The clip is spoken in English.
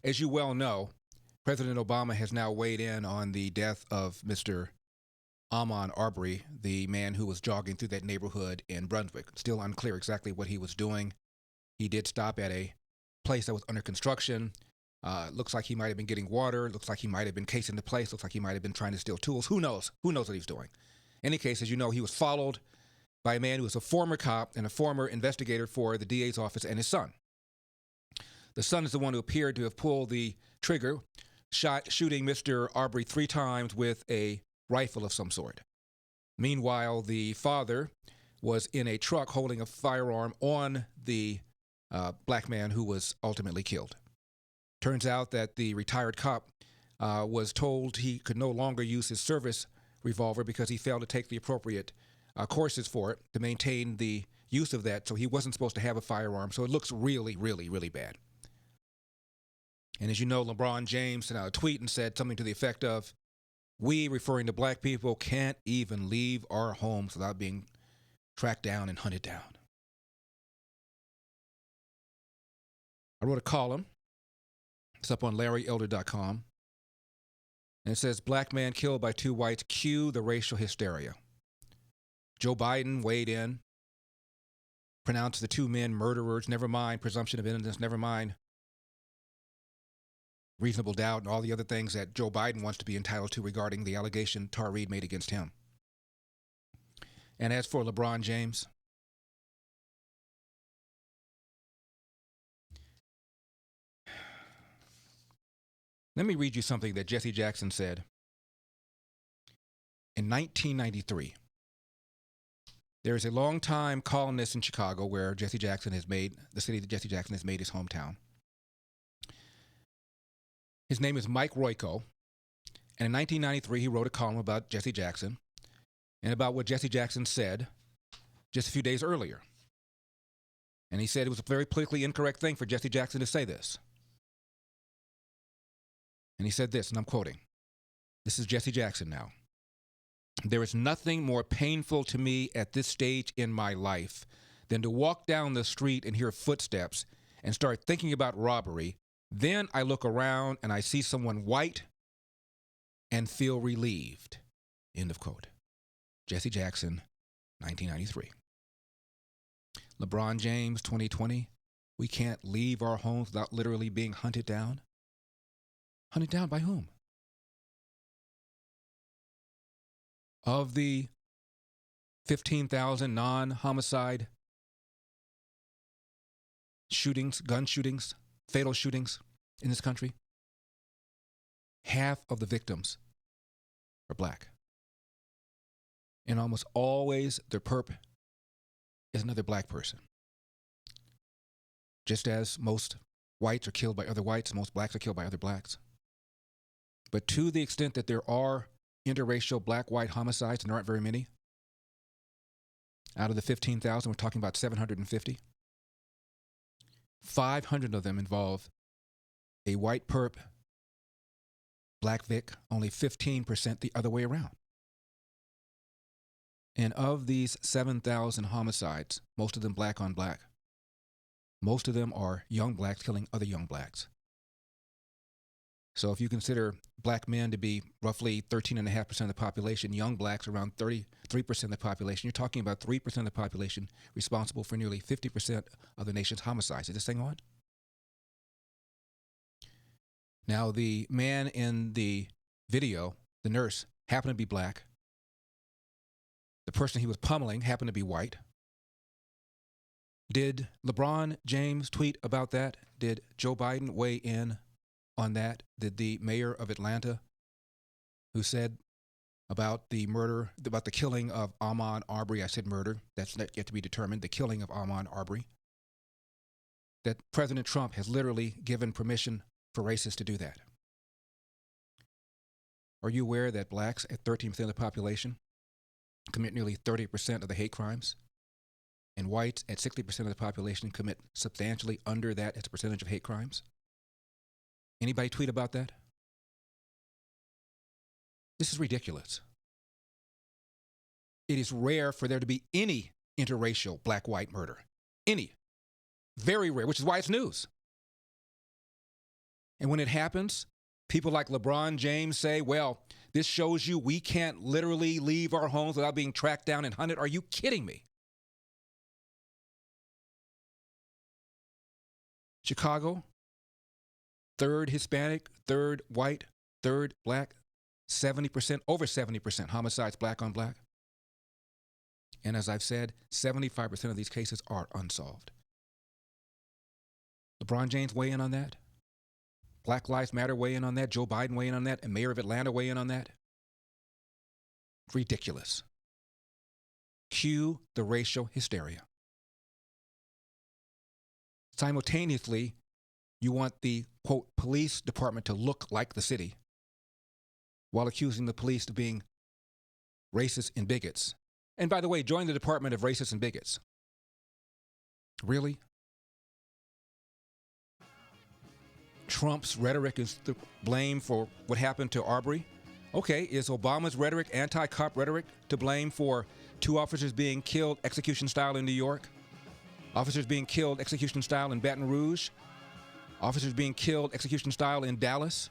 as you well know, President Obama has now weighed in on the death of Mr. Ahmaud Arbery, the man who was jogging through that neighborhood in Brunswick. Still unclear exactly what he was doing. He did stop at a place that was under construction. Looks like he might have been getting water. Looks like he might have been casing the place. Looks like he might have been trying to steal tools. Who knows? Who knows what he's doing? In any case, as you know, he was followed by a man who was a former cop and a former investigator for the DA's office and his son. The son is the one who appeared to have pulled the trigger, shooting Mr. Arbery 3 times with a rifle of some sort. Meanwhile, the father was in a truck holding a firearm on the black man who was ultimately killed. Turns out that the retired cop was told he could no longer use his service revolver because he failed to take the appropriate courses for it to maintain the use of that, so he wasn't supposed to have a firearm. So it looks really, really, really bad. And as you know, LeBron James sent out a tweet and said something to the effect of, "We," referring to black people, "can't even leave our homes without being tracked down and hunted down." I wrote a column. It's up on LarryElder.com. And it says, "Black man killed by 2 whites, cue the racial hysteria." Joe Biden weighed in, pronounced the 2 men murderers, never mind presumption of innocence, never mind reasonable doubt, and all the other things that Joe Biden wants to be entitled to regarding the allegation Tariq made against him. And as for LeBron James, let me read you something that Jesse Jackson said in 1993. There is a long-time columnist in Chicago where Jesse Jackson has made, the city that Jesse Jackson has made his hometown. His name is Mike Royko. And in 1993, he wrote a column about Jesse Jackson and about what Jesse Jackson said just a few days earlier. And he said it was a very politically incorrect thing for Jesse Jackson to say this. And he said this, and I'm quoting. This is Jesse Jackson now. "There is nothing more painful to me at this stage in my life than to walk down the street and hear footsteps and start thinking about robbery. Then I look around and I see someone white and feel relieved." End of quote. Jesse Jackson, 1993. LeBron James, 2020. We can't leave our homes without literally being hunted down. Hunted down by whom? Of the 15,000 non-homicide shootings, gun shootings, fatal shootings in this country, half of the victims are black. And almost always the perp is another black person. Just as most whites are killed by other whites, most blacks are killed by other blacks. But to the extent that there are interracial black-white homicides, and there aren't very many, out of the 15,000, we're talking about 750. 500 of them involve a white perp, black vic, only 15% the other way around. And of these 7,000 homicides, most of them black on black, most of them are young blacks killing other young blacks. So if you consider black men to be roughly 13.5% of the population, young blacks around 33% of the population, you're talking about 3% of the population responsible for nearly 50% of the nation's homicides. Is this thing on? Now, the man in the video, the nurse, happened to be black. The person he was pummeling happened to be white. Did LeBron James tweet about that? Did Joe Biden weigh in on that? Did the mayor of Atlanta, who said about the murder, about the killing of Ahmaud Arbery, I said murder, that's not yet to be determined, the killing of Ahmaud Arbery, that President Trump has literally given permission for racists to do that? Are you aware that blacks at 13% of the population commit nearly 30% of the hate crimes? And whites at 60% of the population commit substantially under that as a percentage of hate crimes? Anybody tweet about that? This is ridiculous. It is rare for there to be any interracial black-white murder. Any. Very rare, which is why it's news. And when it happens, people like LeBron James say, well, this shows you we can't literally leave our homes without being tracked down and hunted. Are you kidding me? Chicago, third Hispanic, third white, third black, 70%, over 70% homicides black on black. And as I've said, 75% of these cases are unsolved. LeBron James weigh in on that. Black Lives Matter weigh in on that. Joe Biden weigh in on that. And Mayor of Atlanta weigh in on that. Ridiculous. Cue the racial hysteria. Simultaneously, you want the, quote, police department to look like the city while accusing the police of being racist and bigots. And by the way, join the Department of Racists and Bigots. Really? Trump's rhetoric is the blame for what happened to Arbery? Okay, is Obama's rhetoric, anti-cop rhetoric, to blame for 2 officers being killed execution style in New York? Officers being killed execution style in Baton Rouge? Officers being killed execution style in Dallas?